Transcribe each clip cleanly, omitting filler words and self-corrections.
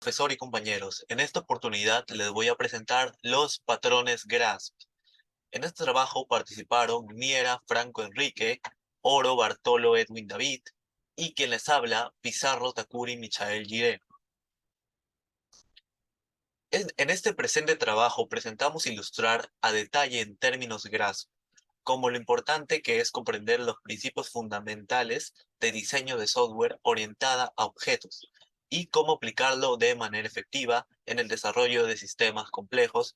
Profesor y compañeros, en esta oportunidad les voy a presentar los patrones GRASP. En este trabajo participaron Miera Franco Enrique, Oro Bartolo Edwin David y quien les habla, Pizarro Takuri Michael Giré. En este presente trabajo presentamos ilustrar a detalle en términos GRASP, como lo importante que es comprender los principios fundamentales de diseño de software orientada a objetos y cómo aplicarlo de manera efectiva en el desarrollo de sistemas complejos.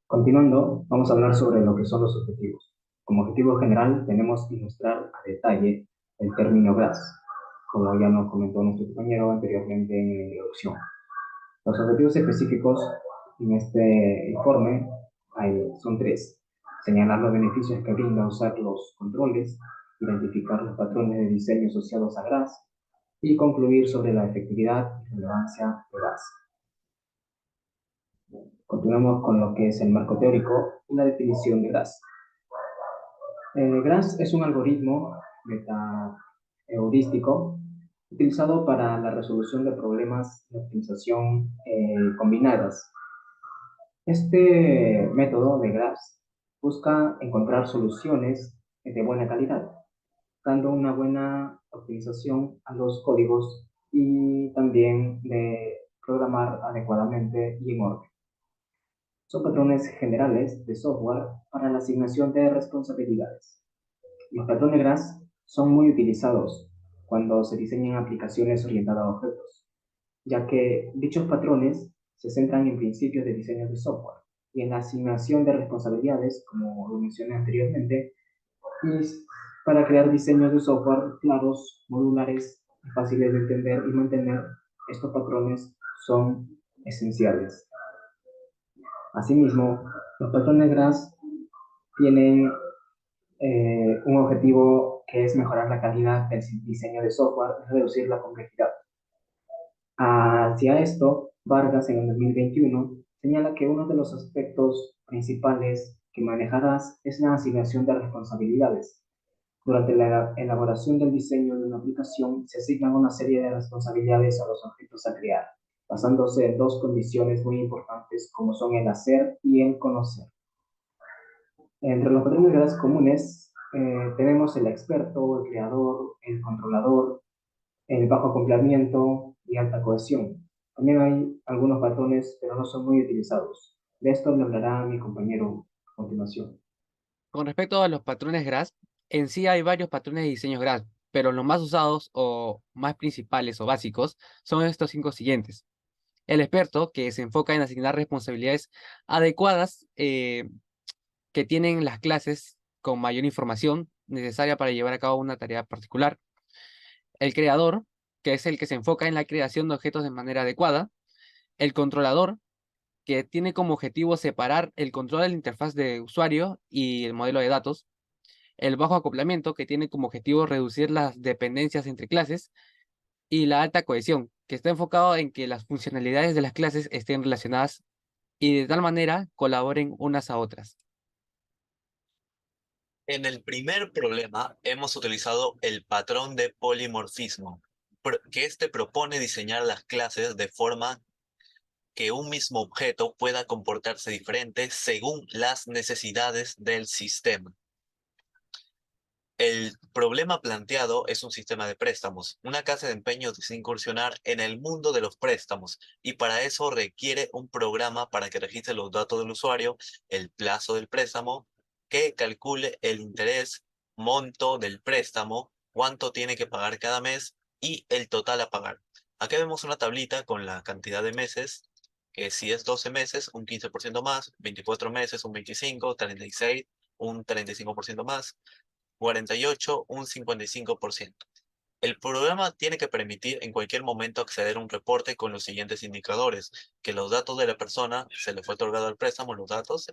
Continuando, vamos a hablar sobre lo que son los objetivos. Como objetivo general, tenemos ilustrar a detalle el término GRAS, como ya nos comentó nuestro compañero anteriormente en la introducción. Los objetivos específicos en este informe son tres. Señalar los beneficios que brinda usar los controles, identificar los patrones de diseño asociados a GRAS y concluir sobre la efectividad y relevancia de GRAS. Continuamos con lo que es el marco teórico y la definición de GRAS. GRAS es un algoritmo meta-heurístico utilizado para la resolución de problemas de optimización combinadas. Este método de GRAS busca encontrar soluciones de buena calidad, dando una buena optimización a los códigos y también de programar adecuadamente y en orden. Son patrones generales de software para la asignación de responsabilidades. Los patrones GRAS son muy utilizados cuando se diseñan aplicaciones orientadas a objetos, ya que dichos patrones se centran en principios de diseño de software y en la asignación de responsabilidades, como lo mencioné anteriormente, y para crear diseños de software claros, modulares, fáciles de entender y mantener. Estos patrones son esenciales. Asimismo, los patrones GRAS tienen un objetivo que es mejorar la calidad del diseño de software y reducir la complejidad. Hacia esto, Vargas en el 2021 señala que uno de los aspectos principales que manejarás es la asignación de responsabilidades. Durante la elaboración del diseño de una aplicación se asignan una serie de responsabilidades a los objetos a crear, basándose en dos condiciones muy importantes como son el hacer y el conocer. Entre los patrones de GRAS comunes tenemos el experto, el creador, el controlador, el bajo acoplamiento y alta cohesión. También hay algunos patrones, pero no son muy utilizados. De esto me hablará mi compañero a continuación. Con respecto a los patrones GRASP, en sí hay varios patrones de diseño GRASP, pero los más usados o más principales o básicos son estos cinco siguientes. El experto, que se enfoca en asignar responsabilidades adecuadas que tienen las clases con mayor información necesaria para llevar a cabo una tarea particular. El creador, que es el que se enfoca en la creación de objetos de manera adecuada. El controlador, que tiene como objetivo separar el control de la interfaz de usuario y el modelo de datos. El bajo acoplamiento, que tiene como objetivo reducir las dependencias entre clases, y la alta cohesión, que está enfocado en que las funcionalidades de las clases estén relacionadas y de tal manera colaboren unas a otras. En el primer problema hemos utilizado el patrón de polimorfismo, que este propone diseñar las clases de forma que un mismo objeto pueda comportarse diferente según las necesidades del sistema. El problema planteado es un sistema de préstamos. Una casa de empeño desea incursionar en el mundo de los préstamos y para eso requiere un programa para que registre los datos del usuario, el plazo del préstamo, que calcule el interés, monto del préstamo, cuánto tiene que pagar cada mes y el total a pagar. Aquí vemos una tablita con la cantidad de meses, que si es 12 meses, un 15% más, 24 meses, un 25%, 36, un 35% más. 48, un 55%. El programa tiene que permitir en cualquier momento acceder a un reporte con los siguientes indicadores, que los datos de la persona, se le fue otorgado el préstamo, los datos,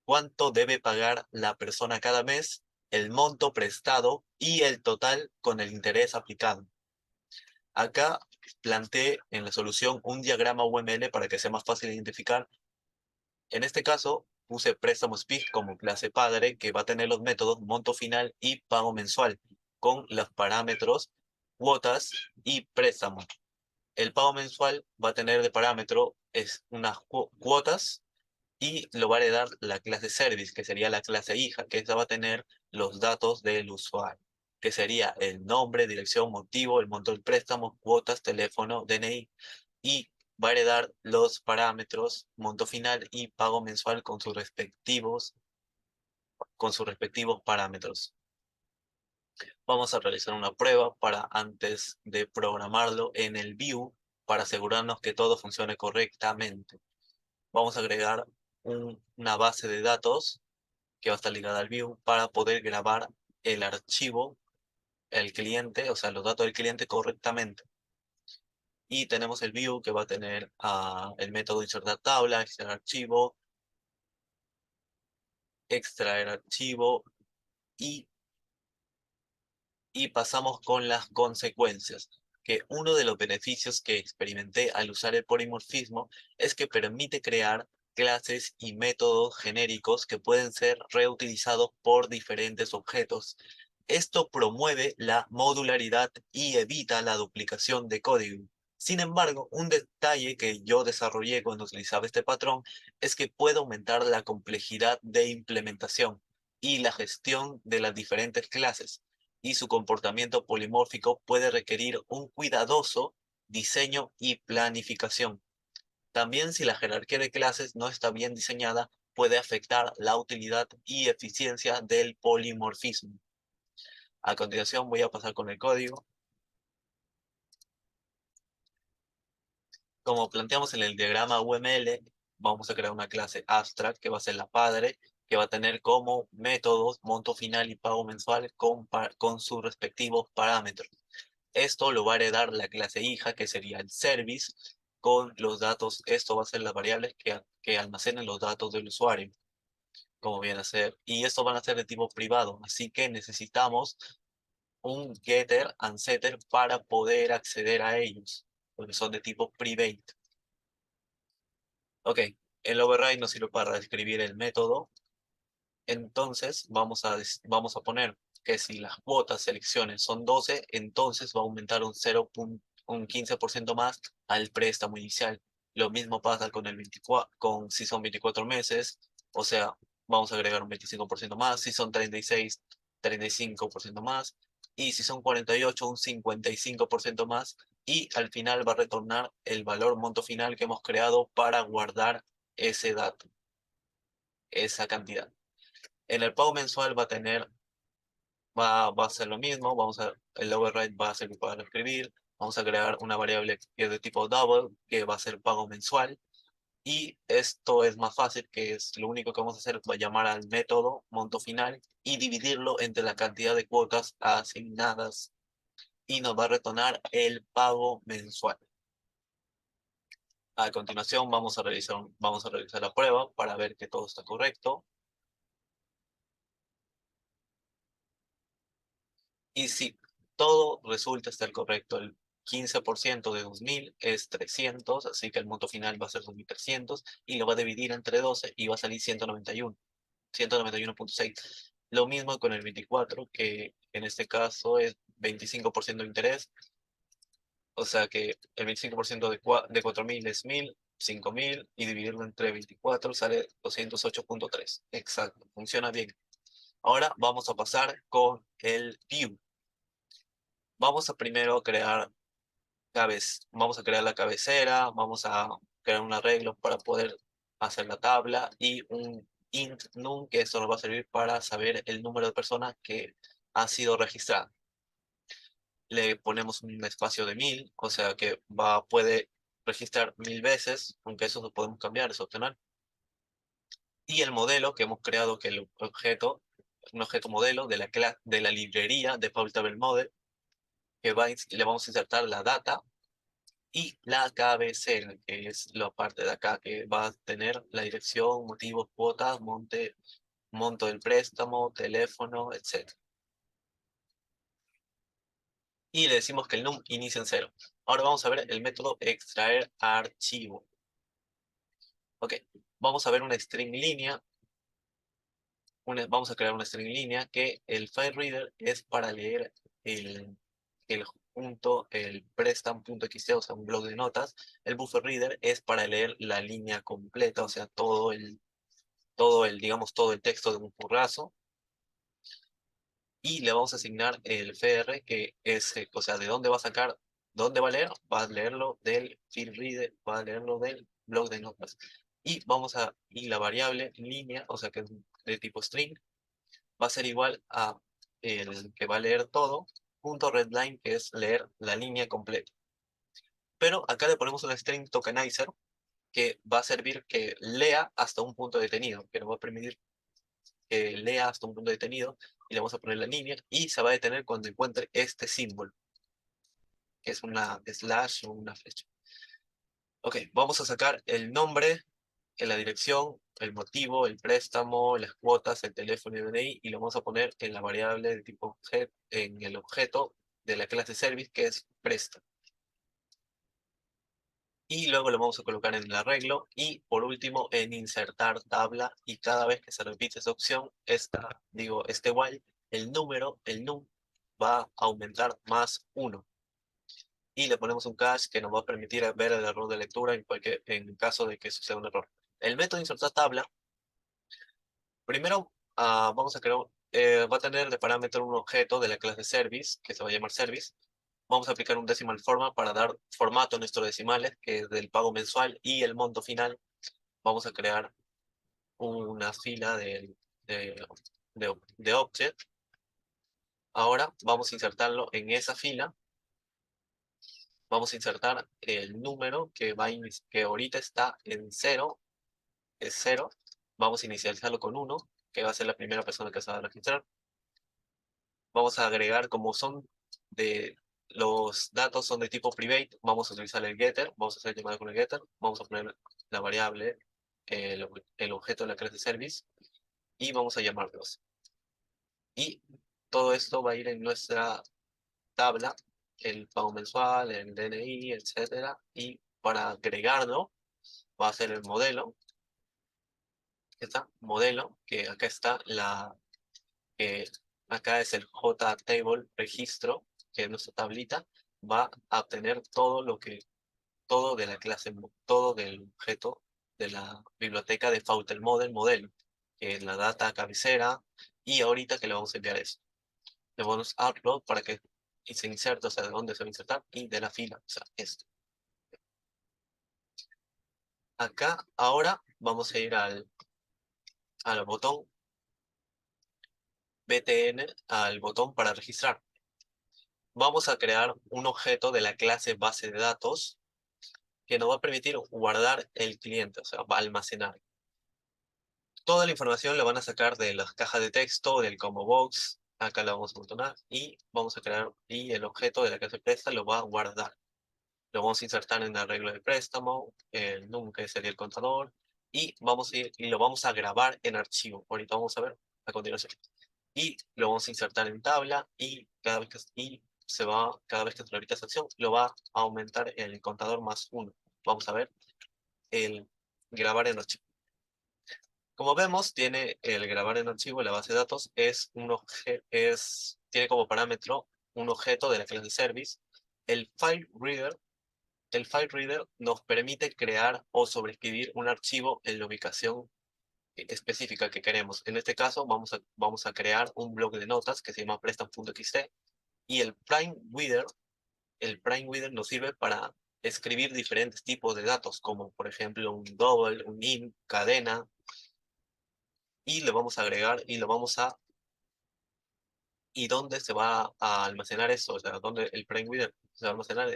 cuánto debe pagar la persona cada mes, el monto prestado y el total con el interés aplicado. Acá planteé en la solución un diagrama UML para que sea más fácil de identificar. En este caso, puse préstamos PIC como clase padre, que va a tener los métodos monto final y pago mensual, con los parámetros cuotas y préstamo. El pago mensual va a tener de parámetro unas cuotas y lo va a heredar la clase service, que sería la clase hija, que esa va a tener los datos del usuario, que sería el nombre, dirección, motivo, el monto del préstamo, cuotas, teléfono, DNI, y va a heredar los parámetros monto final y pago mensual con sus respectivos parámetros. Vamos a realizar una prueba para antes de programarlo en el view para asegurarnos que todo funcione correctamente. Vamos a agregar una base de datos que va a estar ligada al view para poder grabar el archivo, el cliente, o sea, los datos del cliente correctamente. Y tenemos el view que va a tener el método insertar tabla, extraer archivo y pasamos con las consecuencias, que uno de los beneficios que experimenté al usar el polimorfismo es que permite crear clases y métodos genéricos que pueden ser reutilizados por diferentes objetos. Esto promueve la modularidad y evita la duplicación de código. Sin embargo, un detalle que yo desarrollé cuando utilizaba este patrón es que puede aumentar la complejidad de implementación y la gestión de las diferentes clases, y su comportamiento polimórfico puede requerir un cuidadoso diseño y planificación. También, si la jerarquía de clases no está bien diseñada, puede afectar la utilidad y eficiencia del polimorfismo. A continuación voy a pasar con el código. Como planteamos en el diagrama UML, vamos a crear una clase abstract que va a ser la padre, que va a tener como métodos monto final y pago mensual con sus respectivos parámetros. Esto lo va a heredar la clase hija, que sería el service, con los datos. Esto va a ser las variables que almacenen los datos del usuario, como viene a ser. Y estos van a ser de tipo privado, así que necesitamos un getter and setter para poder acceder a ellos, porque son de tipo private. Ok, el override nos sirve para describir el método. Entonces vamos a poner que si las cuotas selecciones son 12, entonces va a aumentar un 15% más al préstamo inicial. Lo mismo pasa con el 24, si son 24 meses, o sea, vamos a agregar un 25% más. Si son 36, 35% más. Y si son 48, un 55% más. Y al final va a retornar el valor monto final que hemos creado para guardar ese dato, esa cantidad. En el pago mensual va a ser lo mismo. El override va a servir para escribir. Vamos a crear una variable que es de tipo double, que va a ser pago mensual. Y esto es más fácil, que es lo único que vamos a hacer, va a llamar al método monto final y dividirlo entre la cantidad de cuotas asignadas. Y nos va a retornar el pago mensual. A continuación vamos a realizar la prueba para ver que todo está correcto. Y si todo resulta estar correcto, el 15% de 2000 es 300, así que el monto final va a ser 2300 y lo va a dividir entre 12 y va a salir 191, 191.6. Lo mismo con el 24, que en este caso es 25% de interés, o sea que el 25% de 4000 es 1000, 5000 y dividirlo entre 24 sale 208.3. Exacto, funciona bien. Ahora vamos a pasar con el view. Vamos a primero vamos a crear la cabecera, vamos a crear un arreglo para poder hacer la tabla y un int num, que esto nos va a servir para saber el número de personas que ha sido registrada. Le ponemos un espacio de 1000, o sea que puede registrar 1000 veces, aunque eso lo podemos cambiar, es opcional. Y el modelo que hemos creado, que el objeto, un objeto modelo de la librería de Public Table Model, que le vamos a insertar la data y la cabecera, que es la parte de acá, que va a tener la dirección, motivos, cuotas, monto del préstamo, teléfono, etc. Y le decimos que el num inicia en 0. Ahora vamos a ver el método extraer archivo. Ok, vamos a ver una string línea. Vamos a crear una string línea que el file reader es para leer el prestam.txt, o sea, un bloc de notas. El buffer reader es para leer la línea completa, o sea, digamos, todo el texto de un porrazo. Y le vamos a asignar el FR, que es, o sea, de dónde va a sacar, dónde va a leer, va a leerlo del field reader, va a leerlo del bloc de notas. Y la variable línea, o sea, que es de tipo string, va a ser igual a el que va a leer todo, punto readline, que es leer la línea completa. Pero acá le ponemos un string tokenizer que va a servir que lea hasta un punto detenido, que nos va a permitir que lea hasta un punto detenido, y le vamos a poner la línea, y se va a detener cuando encuentre este símbolo, que es una slash o una flecha. Ok, vamos a sacar el nombre, la dirección, el motivo, el préstamo, las cuotas, el teléfono y el DNI, y lo vamos a poner en la variable de tipo objeto, en el objeto de la clase service, que es presta. Y luego lo vamos a colocar en el arreglo, y por último en insertar tabla, y cada vez que se repite esa opción, este while, el num, va a aumentar más 1. Y le ponemos un cache que nos va a permitir ver el error de lectura en caso de que suceda un error. El método insertar tabla, primero vamos a crear, va a tener de parámetro un objeto de la clase service, que se va a llamar service. Vamos a aplicar un decimal format para dar formato a nuestros decimales, que es del pago mensual, y el monto final. Vamos a crear una fila de object. Ahora vamos a insertarlo en esa fila. Vamos a insertar el número que ahorita está en 0, es 0. Vamos a inicializarlo con 1, que va a ser la primera persona que se va a registrar. Vamos a agregar, como los datos son de tipo private, vamos a utilizar el getter, vamos a hacer llamada con el getter, vamos a poner la variable, el objeto de la clase service, y vamos a llamarlos. Y todo esto va a ir en nuestra tabla, el pago mensual, el DNI, etcétera. Y para agregarlo, va a ser el modelo. Modelo, que acá está que acá es el JTable registro, que es nuestra tablita, va a obtener todo de la clase, todo del objeto de la biblioteca de Fautel modelo, que es la data cabecera, y ahorita que le vamos a enviar eso. Le vamos a upload para que se inserte, o sea, de dónde se va a insertar, y de la fila, o sea, esto. Acá, ahora, vamos a ir al botón BTN, al botón para registrar. Vamos a crear un objeto de la clase base de datos que nos va a permitir guardar el cliente, o sea, va a almacenar. Toda la información la van a sacar de las cajas de texto, del combo box. Acá la vamos a botonar y vamos a crear, y el objeto de la clase presta lo va a guardar. Lo vamos a insertar en el arreglo de préstamo, el num, que sería el contador, y lo vamos a grabar en archivo. Ahorita vamos a ver a continuación. Y lo vamos a insertar en tabla, y cada vez que se repita esa acción, lo va a aumentar el contador más 1. Vamos a ver el grabar en archivo. Como vemos, tiene el grabar en archivo, la base de datos, tiene como parámetro un objeto de la clase service. El file reader, el file reader nos permite crear o sobreescribir un archivo en la ubicación específica que queremos. En este caso, vamos a crear un bloque de notas que se llama prestam.txt, y el prime reader nos sirve para escribir diferentes tipos de datos, como por ejemplo un double, un int, cadena, y le vamos a agregar ¿y dónde se va a almacenar eso? O sea, ¿dónde el prime reader se va a almacenar?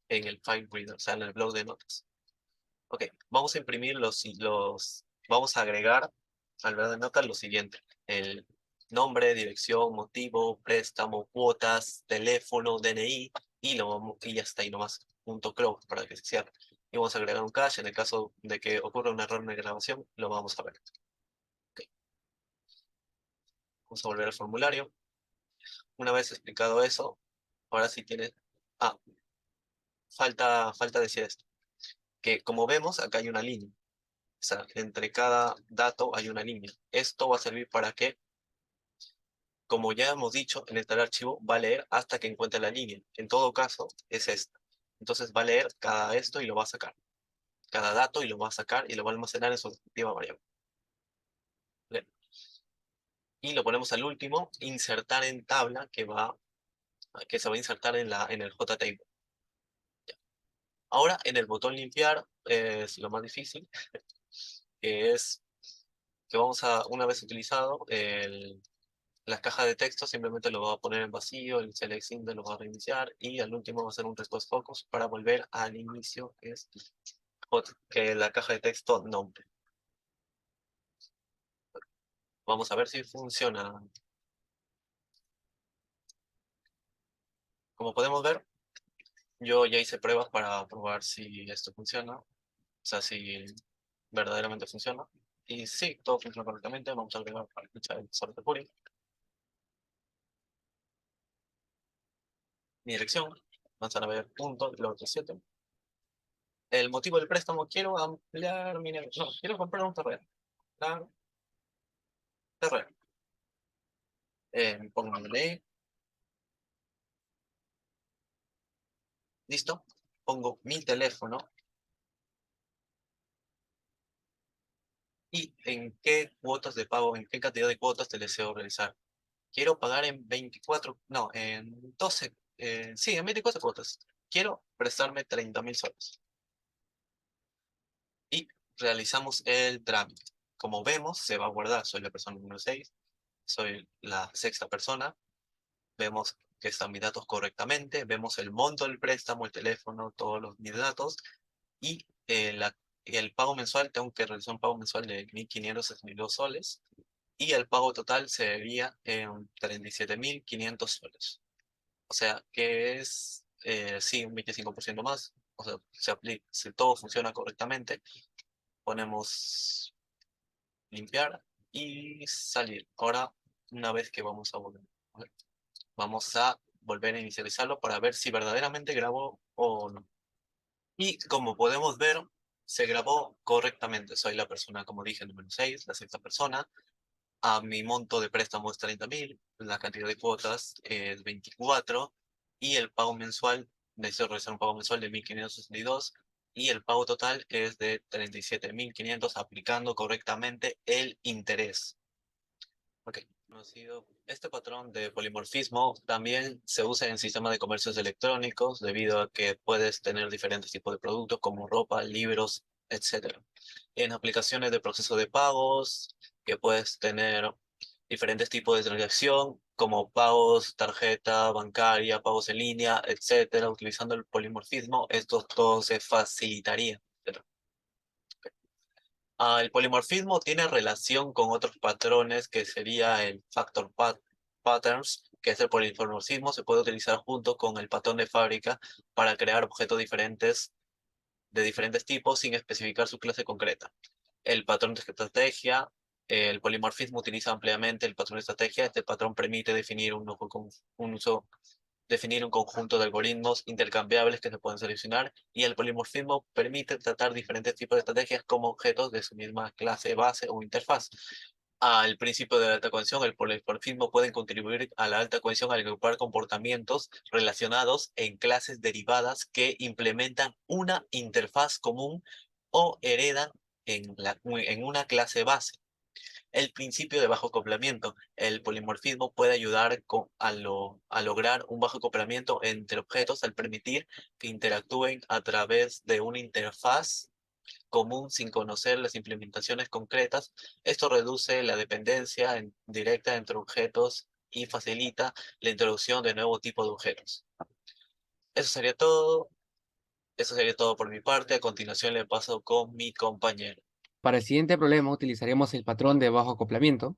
En el file reader, o sea, en el bloc de notas. Ok, vamos a imprimir vamos a agregar al bloc de notas lo siguiente: el nombre, dirección, motivo, préstamo, cuotas, teléfono, DNI, y ya está ahí nomás, .close para que se cierre. Y vamos a agregar un cache en el caso de que ocurra un error en la grabación, lo vamos a ver. Ok, vamos a volver al formulario. Una vez explicado eso, ahora sí tiene... Ah, falta decir esto, que como vemos, acá hay una línea. O sea, entre cada dato hay una línea. Esto va a servir para que Como ya hemos dicho, en este archivo va a leer hasta que encuentre la línea. En todo caso, es esta. Entonces va a leer cada esto y lo va a sacar. Cada dato y lo va a sacar y lo va a almacenar en su respectiva variable. Bien. Y lo ponemos al último, insertar en tabla, que se va a insertar en el JTable. Ahora, en el botón limpiar, es lo más difícil, que es que una vez utilizado, la caja de texto simplemente lo va a poner en vacío, el select symbol lo va a reiniciar, y al último va a hacer un request focus para volver al inicio, que la caja de texto nombre. Vamos a ver si funciona. Como podemos ver, yo ya hice pruebas para probar si esto funciona, o sea, si verdaderamente funciona. Y sí, todo funciona correctamente. Vamos a agregar para escuchar el source Puri. Mi dirección, vamos a ver punto, lo 7. El motivo del préstamo, quiero ampliar mi negocio. No, quiero comprar un terreno. Claro, terreno. Pongo mi ley. Listo. Pongo mi teléfono. Y en qué cuotas de pago, en qué cantidad de cuotas te deseo realizar. Quiero pagar en 24, no, en 12, sí, en 24 cuotas. Quiero prestarme 30.000 soles. Y realizamos el trámite. Como vemos, se va a guardar. Soy la persona número 6. Soy la sexta persona. Vemos que están mis datos correctamente. Vemos el monto del préstamo, el teléfono, todos mis datos. Y el pago mensual, tengo que realizar un pago mensual de 1.562 soles. Y el pago total sería en 37.500 soles. O sea, que es, sí, un 25% más. O sea, si todo funciona correctamente, ponemos limpiar y salir. Ahora, una vez que vamos a volver, ¿vale? Vamos a volver a inicializarlo para ver si verdaderamente grabó o no. Y como podemos ver, se grabó correctamente. Soy la persona, como dije, número 6, la sexta persona. A mi monto de préstamo es 30.000, la cantidad de cuotas es 24 y el pago mensual, necesito realizar un pago mensual de 1.562 y el pago total es de 37.500 aplicando correctamente el interés. Ok. Conocido. Este patrón de polimorfismo también se usa en sistemas de comercios electrónicos debido a que puedes tener diferentes tipos de productos como ropa, libros, etcétera. En aplicaciones de proceso de pagos, que puedes tener diferentes tipos de transacción como pagos, tarjeta bancaria, pagos en línea, etcétera. Utilizando el polimorfismo, esto todo se facilitaría. El polimorfismo tiene relación con otros patrones que sería el patterns, que es el polimorfismo, se puede utilizar junto con el patrón de fábrica para crear objetos diferentes de diferentes tipos sin especificar su clase concreta. El patrón de estrategia, el polimorfismo utiliza ampliamente el patrón de estrategia. Este patrón permite definir un conjunto de algoritmos intercambiables que se pueden seleccionar, y el polimorfismo permite tratar diferentes tipos de estrategias como objetos de su misma clase, base o interfaz. Al principio de la alta cohesión, el polimorfismo puede contribuir a la alta cohesión al agrupar comportamientos relacionados en clases derivadas que implementan una interfaz común o heredan en una clase base. El principio de bajo acoplamiento. El polimorfismo puede ayudar a lograr un bajo acoplamiento entre objetos al permitir que interactúen a través de una interfaz común sin conocer las implementaciones concretas. Esto reduce la dependencia directa entre objetos y facilita la introducción de nuevos tipos de objetos. Eso sería todo. Eso sería todo por mi parte. A continuación le paso con mi compañero. Para el siguiente problema utilizaremos el patrón de bajo acoplamiento.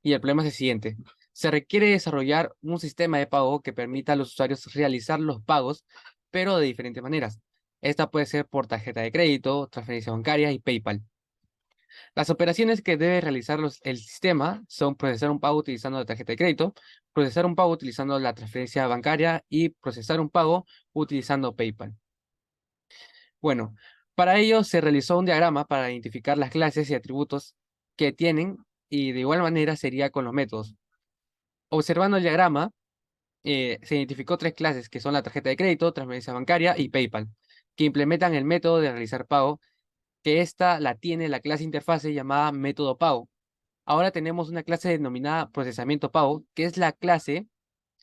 Y el problema es el siguiente. Se requiere desarrollar un sistema de pago que permita a los usuarios realizar los pagos, pero de diferentes maneras. Esta puede ser por tarjeta de crédito, transferencia bancaria y PayPal. Las operaciones que debe realizar el sistema son procesar un pago utilizando la tarjeta de crédito, procesar un pago utilizando la transferencia bancaria y procesar un pago utilizando PayPal. Bueno, para ello se realizó un diagrama para identificar las clases y atributos que tienen, y de igual manera sería con los métodos. Observando el diagrama, se identificó tres clases, que son la tarjeta de crédito, transferencia bancaria y PayPal, que implementan el método de realizar pago, que esta la tiene la clase interfase llamada método pago. Ahora tenemos una clase denominada procesamiento pago, que es la clase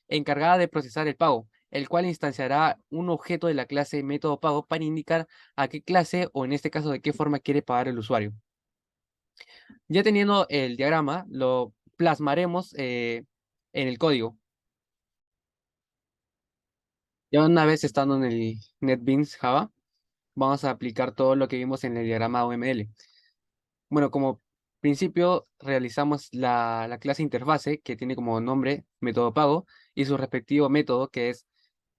encargada de procesar el pago, el cual instanciará un objeto de la clase método pago para indicar a qué clase o en este caso de qué forma quiere pagar el usuario. Ya teniendo el diagrama, lo plasmaremos en el código. Ya una vez estando en el NetBeans Java, vamos a aplicar todo lo que vimos en el diagrama OML. Bueno, como principio realizamos la clase interfase que tiene como nombre método pago y su respectivo método que es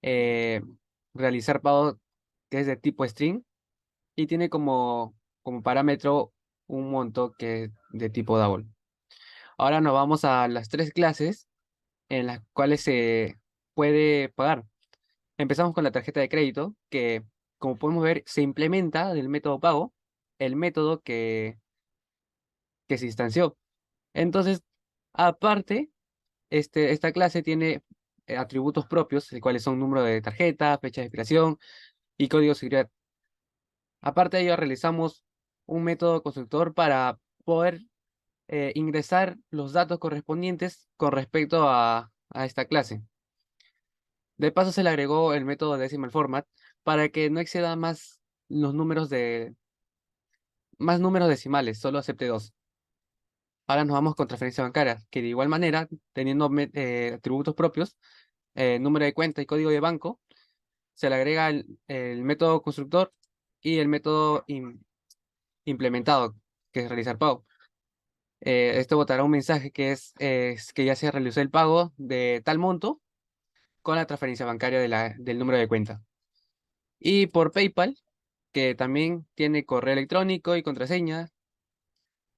eh, realizar pago, que es de tipo string y tiene como parámetro un monto que es de tipo double. Ahora nos vamos a las tres clases en las cuales se puede pagar. Empezamos con la tarjeta de crédito, que como podemos ver se implementa del método pago el método que se instanció. Entonces, aparte, esta clase tiene atributos propios, los cuales son número de tarjeta, fecha de expiración y código de seguridad. Aparte de ello, realizamos un método constructor para poder ingresar los datos correspondientes con respecto a esta clase. De paso, se le agregó el método decimal format para que no exceda más números decimales, solo acepte dos. Ahora nos vamos con transferencia bancaria, que de igual manera, teniendo atributos propios, número de cuenta y código de banco, se le agrega el método constructor y el método implementado, que es realizar pago. Esto botará un mensaje es que ya se realizó el pago de tal monto con la transferencia bancaria del número de cuenta. Y por PayPal, que también tiene correo electrónico y contraseña,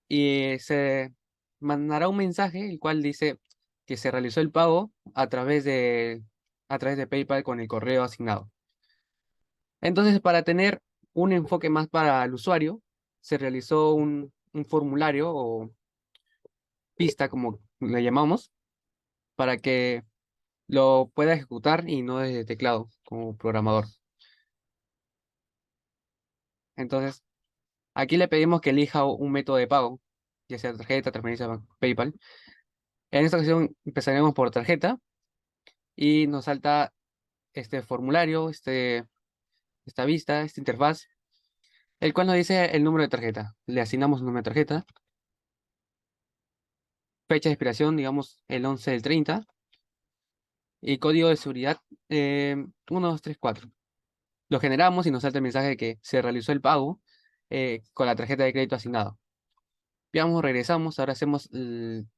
y se mandará un mensaje el cual dice que se realizó el pago a través de PayPal con el correo asignado. Entonces, para tener un enfoque más para el usuario, se realizó un formulario o pista, como le llamamos, para que lo pueda ejecutar y no desde teclado como programador. Entonces, aquí le pedimos que elija un método de pago, ya sea tarjeta, transferencia, PayPal. En esta ocasión empezaremos por tarjeta y nos salta este formulario, esta vista, esta interfaz, el cual nos dice el número de tarjeta. Le asignamos un número de tarjeta, fecha de expiración, digamos el 11 del 30, y código de seguridad 1, 2, 3, 4. Lo generamos y nos salta el mensaje de que se realizó el pago con la tarjeta de crédito asignado. Veamos, regresamos, ahora hacemos el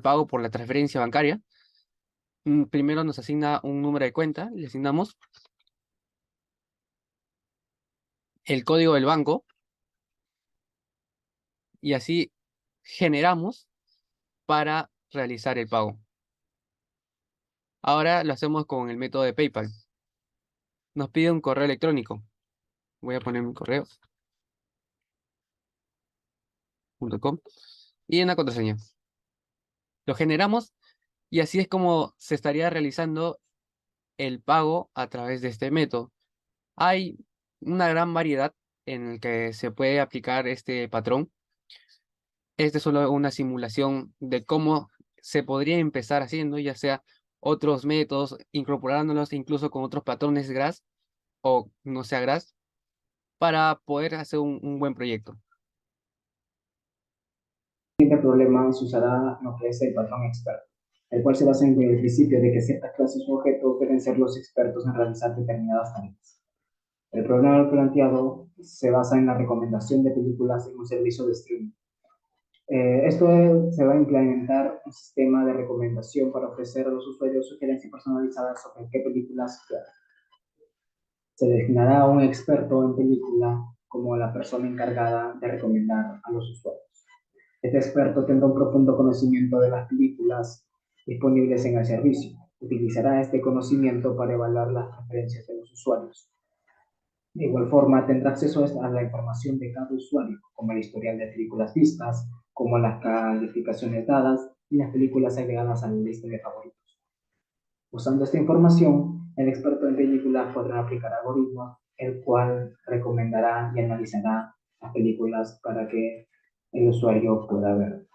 pago por la transferencia bancaria. Primero nos asigna un número de cuenta, le asignamos el código del banco y así generamos para realizar el pago. Ahora lo hacemos con el método de PayPal. Nos pide un correo electrónico. Voy a poner mi correo.com y una contraseña. Lo generamos y así es como se estaría realizando el pago a través de este método. Hay una gran variedad en el que se puede aplicar este patrón. Este es solo una simulación de cómo se podría empezar haciendo, ya sea otros métodos, incorporándolos incluso con otros patrones GRAS o no sea GRAS, para poder hacer un buen proyecto. El siguiente problema se usará lo que es el patrón experto, el cual se basa en el principio de que ciertas clases u objetos deben ser los expertos en realizar determinadas tareas. El problema planteado se basa en la recomendación de películas en un servicio de streaming. Esto se va a implementar un sistema de recomendación para ofrecer a los usuarios sugerencias personalizadas sobre qué películas ver. Se designará a un experto en película como la persona encargada de recomendar a los usuarios. Este experto tendrá un profundo conocimiento de las películas disponibles en el servicio. Utilizará este conocimiento para evaluar las preferencias de los usuarios. De igual forma, tendrá acceso a la información de cada usuario, como el historial de películas vistas, como las calificaciones dadas y las películas agregadas a la lista de favoritos. Usando esta información, el experto en películas podrá aplicar algoritmos, el cual recomendará y analizará las películas para que el usuario pueda ver.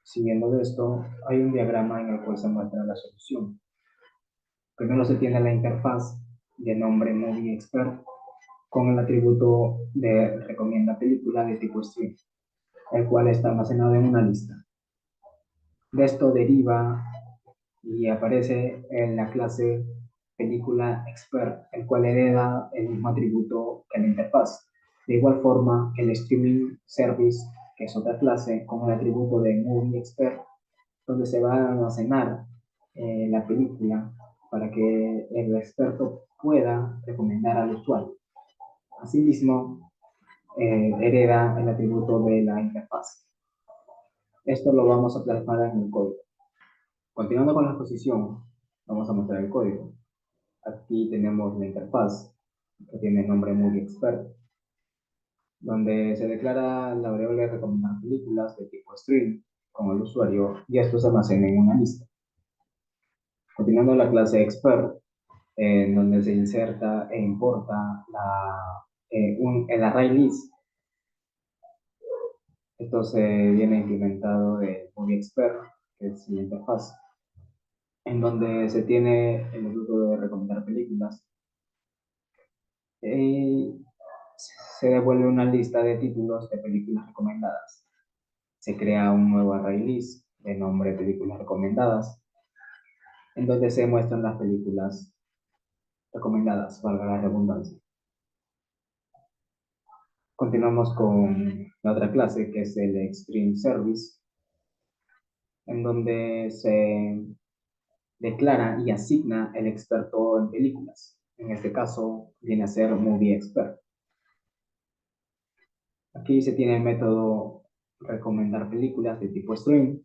Siguiendo de esto, hay un diagrama en el cual se muestra la solución. Primero se tiene la interfaz de nombre Movie Expert con el atributo de recomienda película de tipo stream, el cual está almacenado en una lista. De esto deriva y aparece en la clase película expert, el cual hereda el mismo atributo que la interfaz. De igual forma, el streaming service, que es otra clase con el atributo de movie expert, donde se va a almacenar la película para que el experto pueda recomendar al usuario. Asimismo, hereda el atributo de la interfaz. Esto lo vamos a plasmar en el código. Continuando con la exposición, vamos a mostrar el código. Aquí tenemos la interfaz, que tiene el nombre Movie Expert, donde se declara la variable recomendar películas de tipo stream con el usuario y esto se almacena en una lista. Continuando la clase Expert, en donde se inserta e importa el array list. Esto se viene implementado de Movie Expert, que es la interfaz, en donde se tiene el método de recomendar películas. Se devuelve una lista de títulos de películas recomendadas. Se crea un nuevo array list de nombre películas recomendadas, en donde se muestran las películas recomendadas, valga la redundancia. Continuamos con la otra clase, que es el Extreme Service, en donde se declara y asigna el experto en películas. En este caso, viene a ser Movie Expert. Aquí se tiene el método recomendar películas de tipo stream,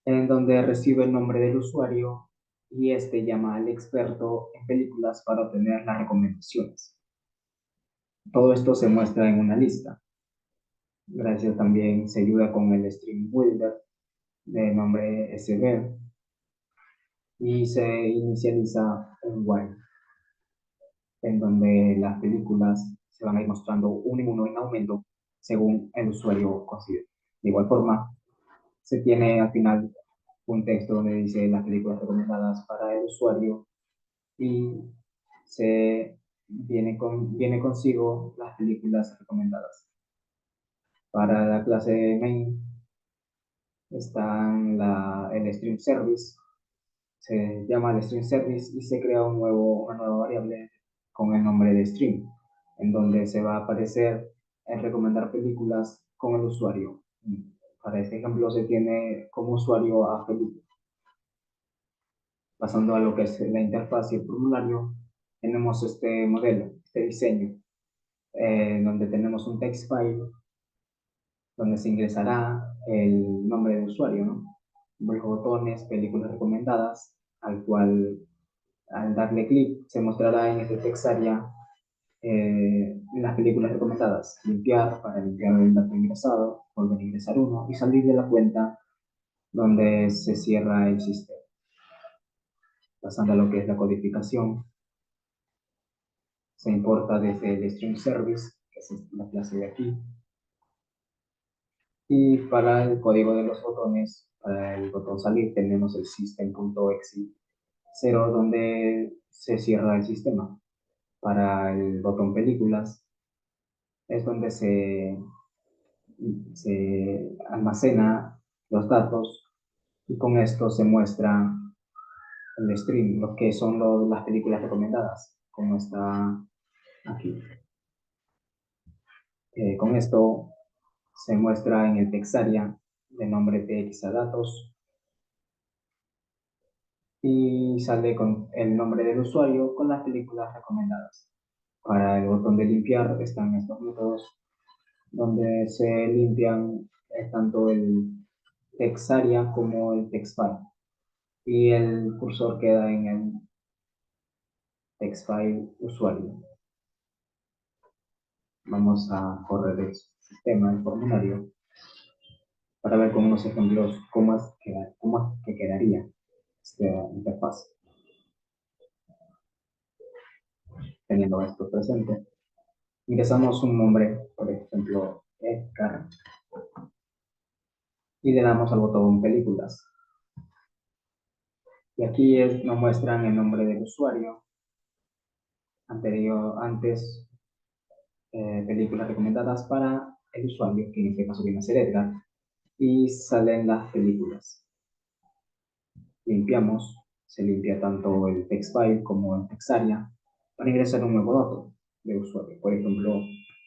en donde recibe el nombre del usuario y este llama al experto en películas para obtener las recomendaciones. Todo esto se muestra en una lista. Gracias también se ayuda con el Stream Builder de nombre SB y se inicializa un while, en donde las películas se van a ir mostrando uno en uno en aumento según el usuario considere. De igual forma, se tiene al final un texto donde dice las películas recomendadas para el usuario y viene consigo las películas recomendadas. Para la clase main está el stream service, se llama el stream service y se crea una nueva variable con el nombre de stream, en donde se va a aparecer el recomendar películas con el usuario. Para este ejemplo se tiene como usuario a Felipe. Pasando a lo que es la interfaz y el formulario, tenemos este modelo, este diseño, donde tenemos un text file, donde se ingresará el nombre del usuario, ¿no? Los botones, películas recomendadas, al cual al darle clic se mostrará en este text area las películas recomendadas. Limpiar para limpiar el dato ingresado, volver a ingresar uno y salir de la cuenta donde se cierra el sistema. Pasando a lo que es la codificación, se importa desde el stream service, que es la clase de aquí, y para el código de los botones, para el botón salir tenemos el system.exit 0 donde se cierra el sistema. Para el botón películas es donde se almacena los datos y con esto se muestra el stream, lo que son las películas recomendadas, como está aquí. Con esto se muestra en el text area de nombre px a datos y sale con el nombre del usuario con las películas recomendadas. Para el botón de limpiar están estos métodos donde se limpian tanto el text area como el text file y el cursor queda en el text file usuario. Vamos a correr el sistema, el formulario. para ver con unos ejemplos cómo es que quedaría esta interfaz. Teniendo esto presente, ingresamos un nombre, por ejemplo, Edgar, y le damos al botón películas. Y aquí nos muestran el nombre del usuario, antes películas recomendadas para el usuario, que en este caso viene a ser Edgar, y salen las películas. Limpiamos, se limpia tanto el text file como el text area para ingresar un nuevo dato de usuario, por ejemplo,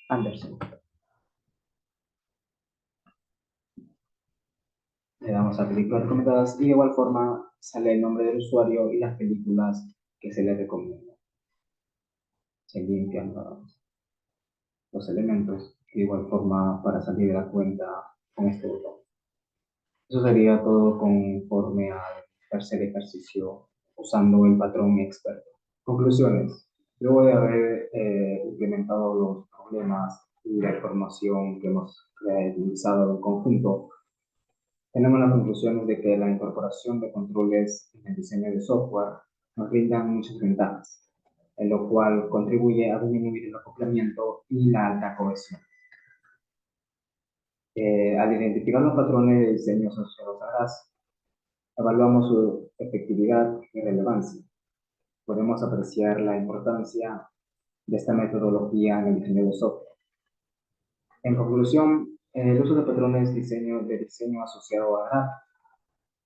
Anderson. Le damos a películas recomendadas y de igual forma sale el nombre del usuario y las películas que se le recomiendan. Se limpian los elementos de igual forma para salir de la cuenta con este botón. Eso sería todo conforme al tercer ejercicio usando el patrón experto. Conclusiones. Luego de haber implementado los problemas y la información que hemos utilizado en conjunto, tenemos las conclusiones de que la incorporación de controles en el diseño de software nos brinda muchas ventajas, en lo cual contribuye a disminuir el acoplamiento y la alta cohesión. Al identificar los patrones de diseño asociados a GRASS, evaluamos su efectividad y relevancia. Podemos apreciar la importancia de esta metodología en el diseño de software. En conclusión, el uso de patrones de diseño asociado a GRASS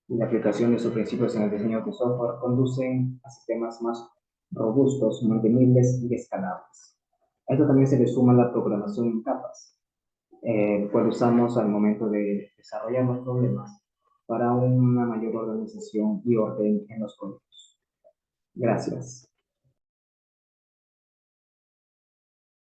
y la aplicación de sus principios en el diseño de software conducen a sistemas más robustos, mantenibles y escalables. A esto también se le suma la programación en capas, cual usamos al momento de desarrollar los problemas para una mayor organización y orden en los códigos. Gracias.